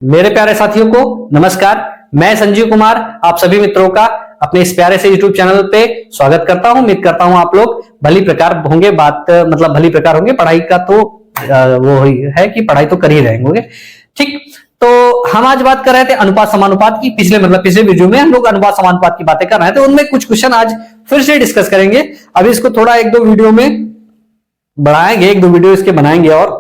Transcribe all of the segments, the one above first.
मेरे प्यारे साथियों को नमस्कार। मैं संजीव कुमार आप सभी मित्रों का अपने इस प्यारे से यूट्यूब चैनल पे स्वागत करता हूं। उम्मीद करता हूं आप लोग भली प्रकार होंगे। भली प्रकार होंगे। पढ़ाई का तो वो है कि पढ़ाई तो कर ही रहेंगे। ठीक, तो हम आज बात कर रहे थे अनुपात समानुपात की। पिछले वीडियो में हम लोग अनुपात समानुपात की बातें कर रहे थे, तो उनमें कुछ क्वेश्चन आज फिर से डिस्कस करेंगे। अभी इसको थोड़ा एक दो वीडियो में बढ़ाएंगे, एक दो वीडियो इसके बनाएंगे और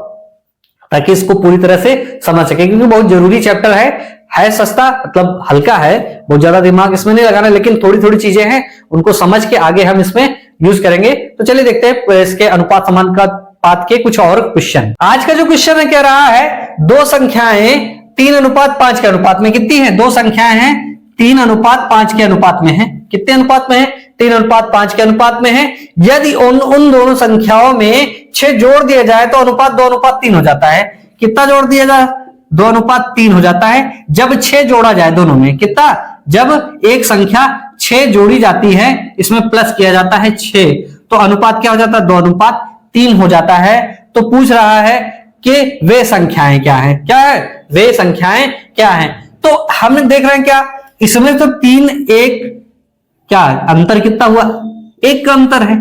ताकि इसको पूरी तरह से समझ सके, क्योंकि बहुत जरूरी चैप्टर है सस्ता, मतलब हल्का है, बहुत ज्यादा दिमाग इसमें नहीं लगाना, लेकिन थोड़ी थोड़ी चीजें हैं उनको समझ के आगे हम इसमें यूज करेंगे। तो चलिए देखते हैं इसके अनुपात समानुपात के कुछ और क्वेश्चन। आज का जो क्वेश्चन है कह रहा है दो संख्याएं 3:5 के अनुपात में कितनी है? दो संख्याएं हैं 3:5 के अनुपात में है। कितने अनुपात में है? 3:5 के अनुपात में है। यदि उन दोनों संख्याओं में 6 जोड़ दिया जाए तो अनुपात 2:3 हो जाता है। कितना जोड़ दिया जाए? 2:3 हो जाता है जब 6 जोड़ा जाए दोनों में। कितना? जब एक संख्या 6 जोड़ी जाती है, इसमें प्लस किया जाता है 6, तो अनुपात क्या हो जाता है? 2:3 हो जाता है। तो पूछ रहा है कि वे संख्याएं क्या है? क्या है? वे संख्याएं क्या है? तो हम देख रहे हैं क्या इसमें तो 3 1 क्या अंतर कितना हुआ? 1 का अंतर है।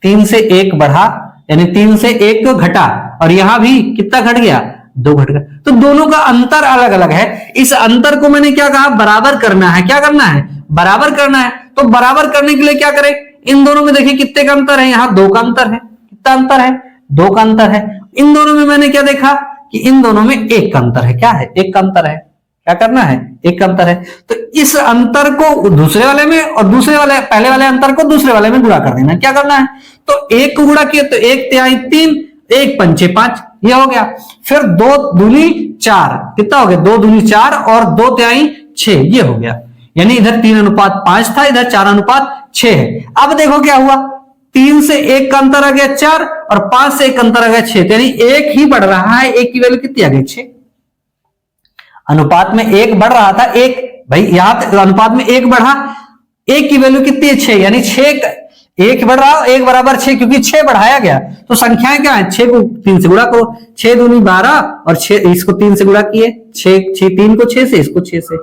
3 से 1 बढ़ा यानी 3 से 1 को घटा, और यहां भी कितना घट गया? 2 घट गया। तो दोनों का अंतर अलग अलग है। इस अंतर को मैंने क्या कहा? बराबर करना है। क्या करना है? बराबर करना है। तो बराबर करने के लिए क्या करें? इन दोनों में देखिए कितने का अंतर है? यहां 2 का अंतर है। कितना अंतर है? 2 का अंतर है। इन दोनों में मैंने क्या देखा कि इन दोनों में 1 का अंतर है। क्या है? 1 का अंतर है। क्या करना है? 1 का अंतर है। तो इस अंतर को दूसरे वाले में और पहले वाले अंतर को दूसरे वाले में गुणा कर देना। क्या करना है? तो 1 को गुणा किया तो 1/3 3, 1 पंचे 5, ये हो गया। फिर 2 दूनी 4, कितना हो गया? 2 दूनी 4 और 2/3 6, ये हो गया। यानी इधर 3:5 था, इधर 4:6 है। अब देखो क्या हुआ, 3 से 1 का अंतर आ गया 4 और 5 से 1 अंतर आ गया 6, यानी 1 ही बढ़ रहा है। 1 की वैल्यू कितनी आ गई? 6। अनुपात में 1 बढ़ रहा था, 1 भाई यहां अनुपात में 1 बढ़ा, 1 की वैल्यू कितनी है? 6, यानी 6 1 बढ़ रहा, 1 बराबर 6, क्योंकि 6 बढ़ाया गया। तो संख्याएं क्या है? 6 को 3 से गुणा करो। 6 दूनी 12 और 6 इसको 3 से गुणा किए, 3 को 6 से, इसको 6 से,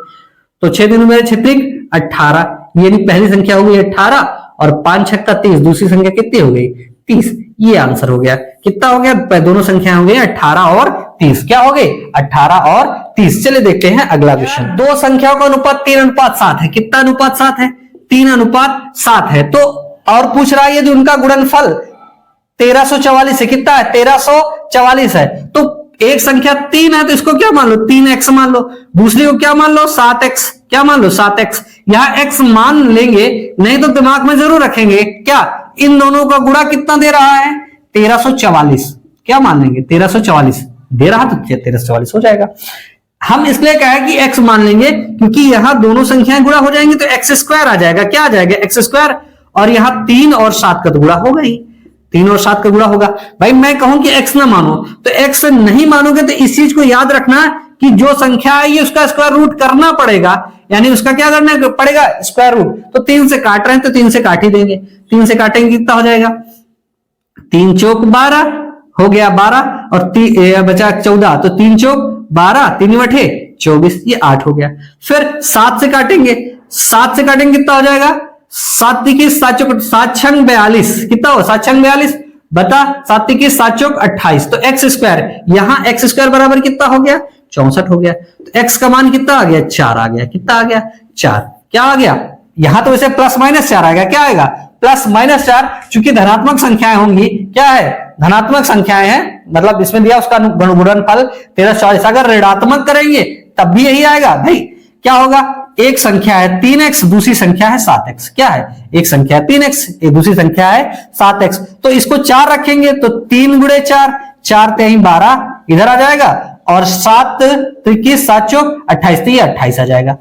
तो 6 दूनी मेरे 6 18, यानी पहली संख्या हो गई 18 और 5 छक्का 30, दूसरी संख्या कितनी हो गई? 30। ये आंसर हो गया। कितना हो गया? दोनों संख्या हो गई 18 और 30। क्या हो गए? 18 और 30। चलिए देखते हैं अगला क्वेश्चन। दो संख्याओं का अनुपात 3:7 है। कितना अनुपात 7 है? 3:7 है। तो और पूछ रहा है यदि उनका गुणनफल 1344 है। कितना है? 1344 है। तो एक संख्या 3 है तो इसको क्या मान लो? 3x मान लो। दूसरी को क्या मान लो? 7x। क्या मान लो? 7x। यहां x मान लेंगे, नहीं तो दिमाग में जरूर रखेंगे क्या इन दोनों का गुणा कितना दे रहा है? 1344। क्या मान लेंगे? 1344 दे रहा, तो 1344 हो जाएगा। हम इसलिए कहा कि x मान लेंगे क्योंकि यहां दोनों संख्याएं गुणा हो जाएंगी तो x² आ जाएगा। क्या आ जाएगा? x²। और यहां 3 और 7 का तो गुणा होगा ही, 3 और 7 का गुणा होगा। भाई मैं कहूं कि x ना मानो तो x नहीं मानोगे तो इस चीज को याद रखना कि जो संख्या है ये उसका स्क्वायर रूट करना पड़ेगा, यानी उसका क्या करना पड़ेगा? Square root. तो 3 से काट रहे हैं तो 3 से काट ही देंगे। 3 से काटेंगे कितना हो जाएगा? 3 चौक 12 हो गया 12 और बचा 14, तो 3 चौक 12, 3 बटे 24, ये 8 हो गया। फिर 7 से काटेंगे, 7 से काटेंगे कितना हो जाएगा? 7 देखिए 7 चौक 7 छंग 42, कितना हो? 7 छंग 42 बता 7 देखिए 7 चौक 28, तो x², यहां x² बराबर कितना हो गया? 64 हो गया। तो x का मान कितना आ गया? 4 आ गया। कितना आ गया? 4। क्या आ गया? यहां तो वैसे +-4 आ गया। क्या आएगा? +-4। चूंकि धनात्मक संख्याएं होंगी, क्या है? धनात्मक संख्याएं हैं, मतलब इसमें दिया उसका गुणनफल 1344। अगर ऋणात्मक करेंगे तब भी यही आएगा। भाई क्या होगा? एक संख्या है 3x, दूसरी संख्या है 7x। क्या है? एक संख्या 3x, एक दूसरी संख्या है 7x। तो इसको 4 रखेंगे तो 3 गुणे 4, 4 3 12 इधर आ जाएगा, और 7 21 7 चौक 28, तो ये 28 आ जाएगा।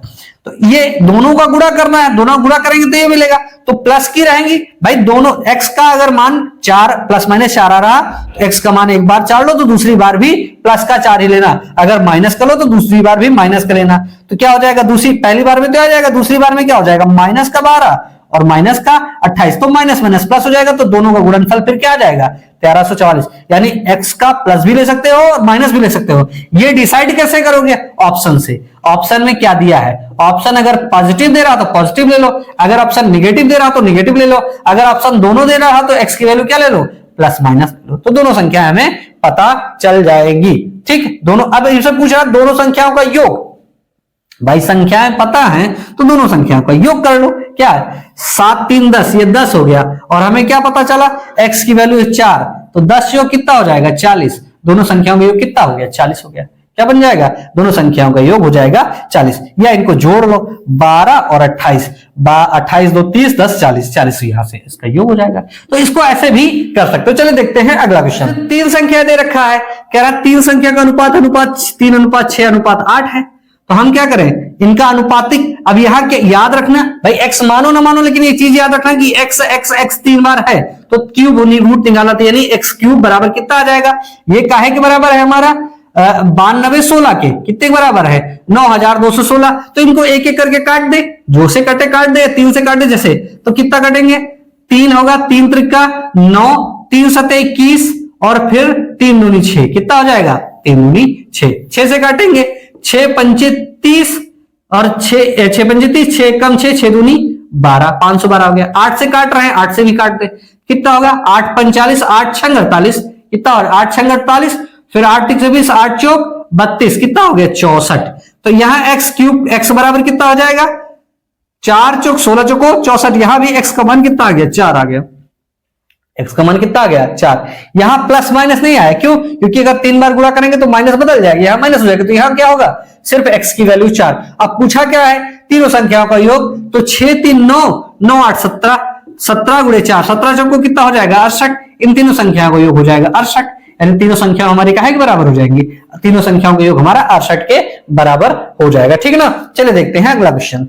तो ये दोनों का गुणा करना है, दोनों गुणा करेंगे तो ये मिलेगा। तो प्लस की रहेंगी भाई दोनों। x का अगर मान 4 ±4 आ रहा तो x का मान एक बार 4 लो तो दूसरी बार भी प्लस का 4 ही लेना। अगर माइनस कर लो तो दूसरी बार भी माइनस का लेना। तो क्या हो जाएगा? पहली बार में तो आ जाएगा, दूसरी बार में क्या हो जाएगा? -12 और -28, तो माइनस माइनस प्लस हो जाएगा। तो दोनों का गुणनफल फिर क्या आ जाएगा? 1344, यानी x का प्लस भी ले सकते हो और माइनस भी ले सकते हो। ये डिसाइड कैसे करोगे? ऑप्शन से। ऑप्शन में क्या दिया है? ऑप्शन अगर पॉजिटिव दे रहा तो पॉजिटिव ले लो, अगर ऑप्शन निगेटिव दे रहा तो निगेटिव ले लो, अगर ऑप्शन दोनों दे रहा तो x की वैल्यू क्या ले लो? प्लस माइनस ले लो। तो दोनों संख्या हमें पता चल जाएगी। ठीक, दोनों। अब इनसे पूछा दोनों संख्याओं का योग, भाई संख्याएं पता है तो दोनों संख्याओं का योग कर लो। क्या है? 7 3 10, ये 10 हो गया, और हमें क्या पता चला? x की वैल्यू 4, तो 10 योग कितना हो जाएगा? 40। दोनों संख्याओं का योग कितना हो गया? 40 हो गया। क्या बन जाएगा? दोनों संख्याओं का योग हो जाएगा 40, या इनको जोड़ लो 12 और 28, 28 2 30, 10 40, 40 यहां से इसका योग हो जाएगा। तो इसको ऐसे भी कर सकते हो। चलिए देखते हैं अगला क्वेश्चन। 3 संख्या दे रखा है, कह रहा है 3 संख्या का अनुपात 3:6:8 है। तो हम क्या करें? इनका अनुपातिक। अब यहां क्या याद रखना भाई, x मानो ना मानो, लेकिन ये चीज याद रखना कि x 3 बार है तो क्यूब रूट निकाला था, यानी x क्यूब बराबर कितना आ जाएगा? ये काहे के बराबर है हमारा? 92 16 के कितने के बराबर है? 9216। तो इनको एक एक करके काट दे, जो से कटे काट दे, 3 से काटे जैसे, तो कितना कटेंगे? 3 होगा, 3 त्रिका 9, 3 सते 21, और फिर 3 दूनी 6, कितना हो जाएगा? 3 दूनी 6, 6 से काटेंगे, 6 पंचे 30, और 6 पंचे 30, 6 कम 6, 6 दूनी 12, 512 हो गया। 8 से काट रहे हैं, 8 से भी काट दे, कितना होगा? 8 45, 8 6 48, कितना हो? 8 6 48, फिर 8 3 20, 8 चौक 32, कितना हो गया? 64। तो यहां x क्यूब, x बराबर कितना हो जाएगा? 4 चौक 16 चौको 64। यहां भी x का मान कितना आ गया? 4 आ गया। x का मान कितना आ गया? 4। यहां प्लस माइनस नहीं आया, क्यों? क्योंकि अगर 3 बार गुणा करेंगे तो माइनस बदल जाएगा, यहां माइनस हो जाएगा, तो यहां क्या होगा? सिर्फ x की वैल्यू 4। अब पूछा क्या है? तीनों संख्याओं का योग, तो 6 3 9, 9 8 17, 17 गुणे 4, 17 चौको कितना हो जाएगा? 68। इन तीनों संख्याओं का योग हो जाएगा 68, यानी तीनों संख्या हमारी काहे के बराबर हो जाएंगी? तीनों संख्याओं का योग हमारा 68 के बराबर हो जाएगा। ठीक है ना? चलिए देखते हैं अगला क्वेश्चन।